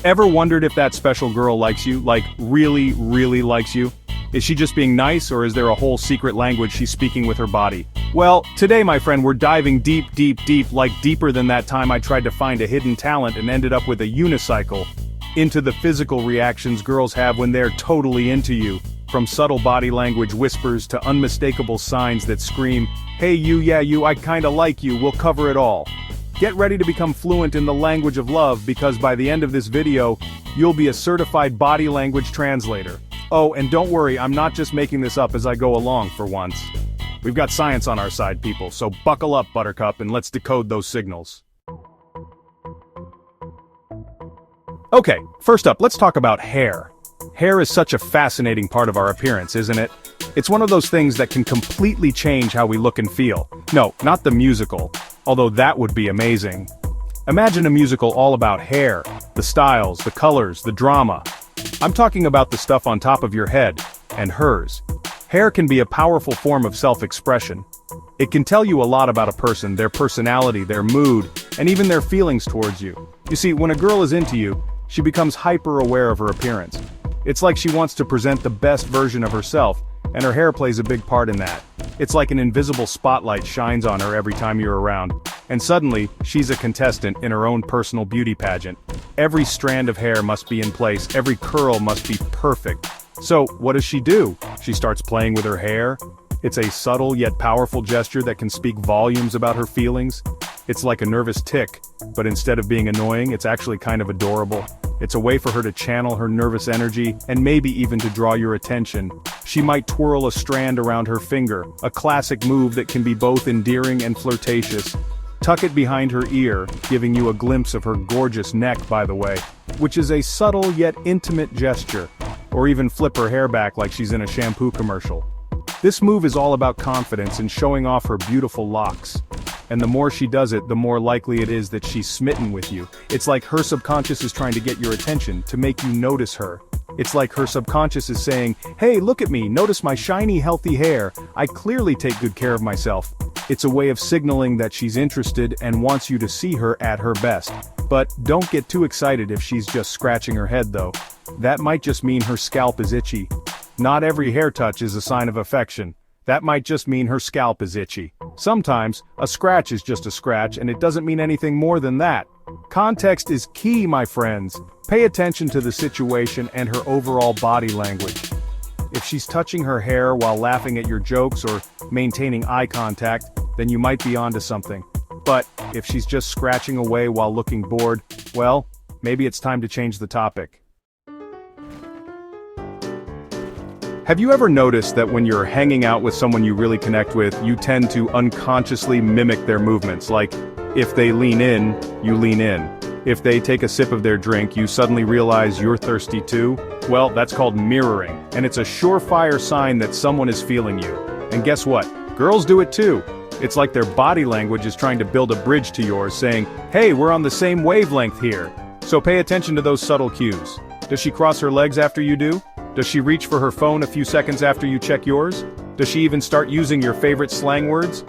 Ever wondered if that special girl likes you, like really, really likes you? Is she just being nice, or is there a whole secret language she's speaking with her body? Well, today, my friend, we're diving deep, like deeper than that time I tried to find a hidden talent and ended up with a unicycle, into the physical reactions girls have when they're totally into you, from subtle body language whispers to unmistakable signs that scream, "Hey you, yeah you, I kinda like you, we'll cover it all." Get ready to become fluent in the language of love, because by the end of this video, you'll be a certified body language translator. Oh, and don't worry, I'm not just making this up as I go along for once. We've got science on our side, people, so buckle up, Buttercup, and let's decode those signals. Okay, first up, let's talk about hair. Hair is such a fascinating part of our appearance, isn't it? It's one of those things that can completely change how we look and feel. No, not the musical, although that would be amazing. Imagine a musical all about hair, the styles, the colors, the drama. I'm talking about the stuff on top of your head, and hers. Hair can be a powerful form of self-expression. It can tell you a lot about a person, their personality, their mood, and even their feelings towards you. You see, when a girl is into you, she becomes hyper-aware of her appearance. It's like she wants to present the best version of herself, and her hair plays a big part in that. It's like an invisible spotlight shines on her every time you're around, and suddenly, she's a contestant in her own personal beauty pageant. Every strand of hair must be in place, every curl must be perfect. So, what does she do? She starts playing with her hair. It's a subtle yet powerful gesture that can speak volumes about her feelings. It's like a nervous tick, but instead of being annoying, it's actually kind of adorable. It's a way for her to channel her nervous energy, and maybe even to draw your attention. She might twirl a strand around her finger, a classic move that can be both endearing and flirtatious. Tuck it behind her ear, giving you a glimpse of her gorgeous neck, by the way, which is a subtle yet intimate gesture. Or even flip her hair back like she's in a shampoo commercial. This move is all about confidence and showing off her beautiful locks. And the more she does it, the more likely it is that she's smitten with you. It's like her subconscious is trying to get your attention, to make you notice her. It's like her subconscious is saying, "Hey, look at me, notice my shiny, healthy hair. I clearly take good care of myself." It's a way of signaling that she's interested and wants you to see her at her best. But don't get too excited if she's just scratching her head though. That might just mean her scalp is itchy. Not every hair touch is a sign of affection. That might just mean her scalp is itchy. Sometimes, a scratch is just a scratch and it doesn't mean anything more than that. Context is key, my friends. Pay attention to the situation and her overall body language. If she's touching her hair while laughing at your jokes or maintaining eye contact, then you might be onto something. But, if she's just scratching away while looking bored, well, maybe it's time to change the topic. Have you ever noticed that when you're hanging out with someone you really connect with, you tend to unconsciously mimic their movements? Like, if they lean in, you lean in. If they take a sip of their drink, you suddenly realize you're thirsty too? Well, that's called mirroring, and it's a surefire sign that someone is feeling you. And guess what? Girls do it too. It's like their body language is trying to build a bridge to yours, saying, "Hey, we're on the same wavelength here." So pay attention to those subtle cues. Does she cross her legs after you do? Does she reach for her phone a few seconds after you check yours? Does she even start using your favorite slang words?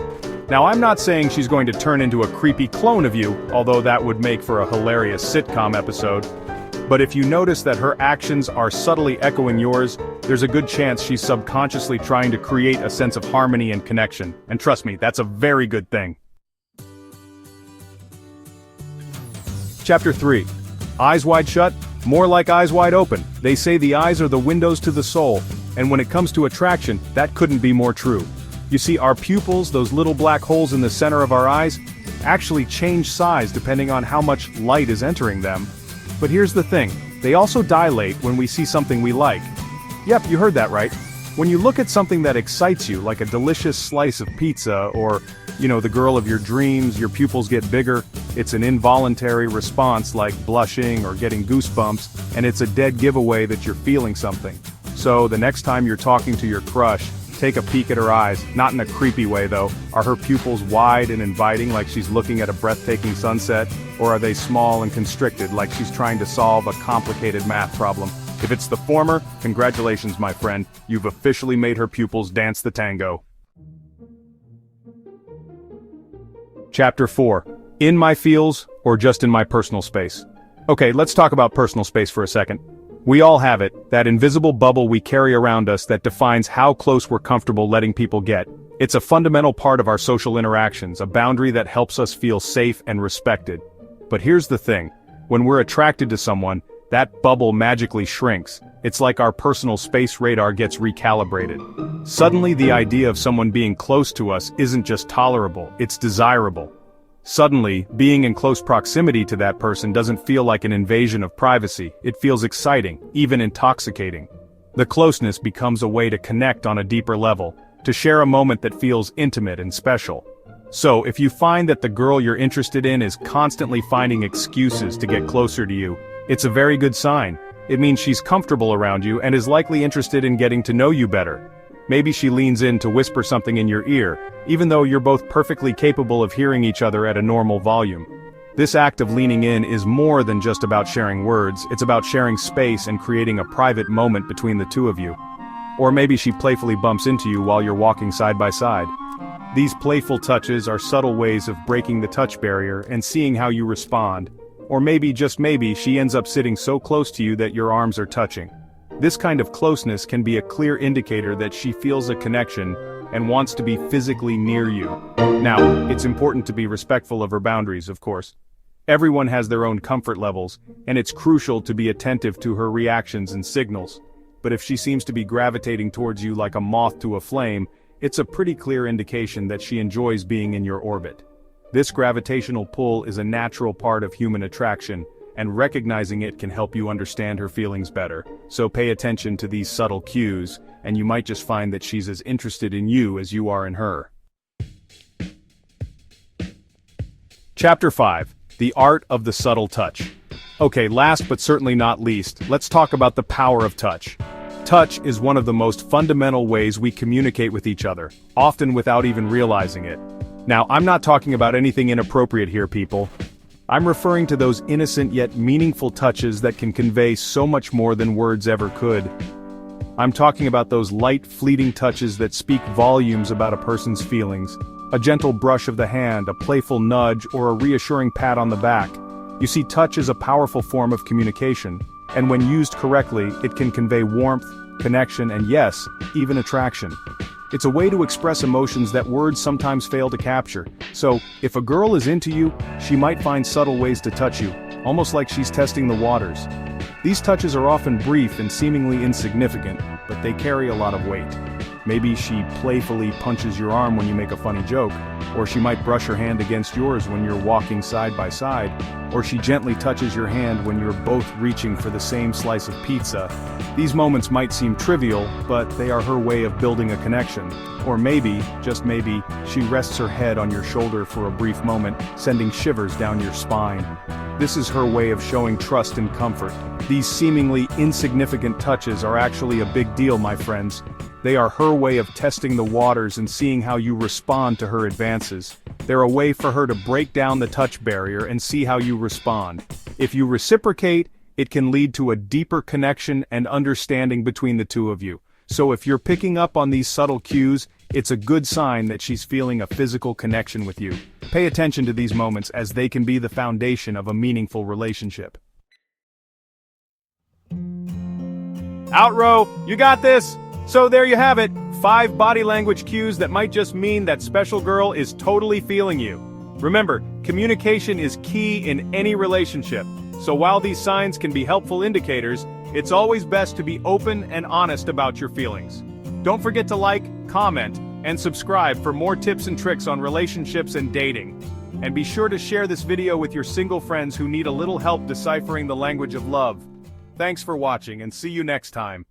Now, I'm not saying she's going to turn into a creepy clone of you, although that would make for a hilarious sitcom episode. But if you notice that her actions are subtly echoing yours, there's a good chance she's subconsciously trying to create a sense of harmony and connection. And trust me, that's a very good thing. Chapter 3. Eyes wide shut? More like eyes wide open. They say the eyes are the windows to the soul, and when it comes to attraction, that couldn't be more true. You see, our pupils, those little black holes in the center of our eyes, actually change size depending on how much light is entering them. But here's the thing, they also dilate when we see something we like. Yep, you heard that right. When you look at something that excites you, like a delicious slice of pizza, or, the girl of your dreams, your pupils get bigger. It's an involuntary response like blushing or getting goosebumps, and it's a dead giveaway that you're feeling something. So the next time you're talking to your crush, take a peek at her eyes, not in a creepy way though. Are her pupils wide and inviting like she's looking at a breathtaking sunset, or are they small and constricted like she's trying to solve a complicated math problem? If it's the former, congratulations my friend, you've officially made her pupils dance the tango. Chapter 4. In my feels, or just in my personal space? Okay, let's talk about personal space for a second. We all have it, that invisible bubble we carry around us that defines how close we're comfortable letting people get. It's a fundamental part of our social interactions, a boundary that helps us feel safe and respected. But here's the thing, when we're attracted to someone, that bubble magically shrinks. It's like our personal space radar gets recalibrated. Suddenly the idea of someone being close to us isn't just tolerable, it's desirable. Suddenly, being in close proximity to that person doesn't feel like an invasion of privacy, it feels exciting, even intoxicating. The closeness becomes a way to connect on a deeper level, to share a moment that feels intimate and special. So, if you find that the girl you're interested in is constantly finding excuses to get closer to you, it's a very good sign. It means she's comfortable around you and is likely interested in getting to know you better. Maybe she leans in to whisper something in your ear, even though you're both perfectly capable of hearing each other at a normal volume. This act of leaning in is more than just about sharing words, it's about sharing space and creating a private moment between the two of you. Or maybe she playfully bumps into you while you're walking side by side. These playful touches are subtle ways of breaking the touch barrier and seeing how you respond. Or maybe, just maybe, she ends up sitting so close to you that your arms are touching. This kind of closeness can be a clear indicator that she feels a connection and wants to be physically near you. Now, it's important to be respectful of her boundaries, of course. Everyone has their own comfort levels, and it's crucial to be attentive to her reactions and signals. But if she seems to be gravitating towards you like a moth to a flame, it's a pretty clear indication that she enjoys being in your orbit. This gravitational pull is a natural part of human attraction, and recognizing it can help you understand her feelings better. So pay attention to these subtle cues, and you might just find that she's as interested in you as you are in her. Chapter 5. The Art of the Subtle Touch. Okay, last but certainly not least, let's talk about the power of touch. Touch is one of the most fundamental ways we communicate with each other, often without even realizing it. Now, I'm not talking about anything inappropriate here, people. I'm referring to those innocent yet meaningful touches that can convey so much more than words ever could. I'm talking about those light, fleeting touches that speak volumes about a person's feelings. A gentle brush of the hand, a playful nudge, or a reassuring pat on the back. You see, touch is a powerful form of communication, and when used correctly, it can convey warmth, connection, and yes, even attraction. It's a way to express emotions that words sometimes fail to capture. So, if a girl is into you, she might find subtle ways to touch you, almost like she's testing the waters. These touches are often brief and seemingly insignificant, but they carry a lot of weight. Maybe she playfully punches your arm when you make a funny joke, or she might brush her hand against yours when you're walking side by side, or she gently touches your hand when you're both reaching for the same slice of pizza. These moments might seem trivial, but they are her way of building a connection. Or maybe, just maybe, she rests her head on your shoulder for a brief moment, sending shivers down your spine. This is her way of showing trust and comfort. These seemingly insignificant touches are actually a big deal, my friends. They are her way of testing the waters and seeing how you respond to her advances. They're a way for her to break down the touch barrier and see how you respond. If you reciprocate, it can lead to a deeper connection and understanding between the two of you. So if you're picking up on these subtle cues, it's a good sign that she's feeling a physical connection with you. Pay attention to these moments as they can be the foundation of a meaningful relationship. Outro, you got this! So there you have it, 5 body language cues that might just mean that special girl is totally feeling you. Remember, communication is key in any relationship, so while these signs can be helpful indicators, it's always best to be open and honest about your feelings. Don't forget to like, comment, and subscribe for more tips and tricks on relationships and dating. And be sure to share this video with your single friends who need a little help deciphering the language of love. Thanks for watching and see you next time.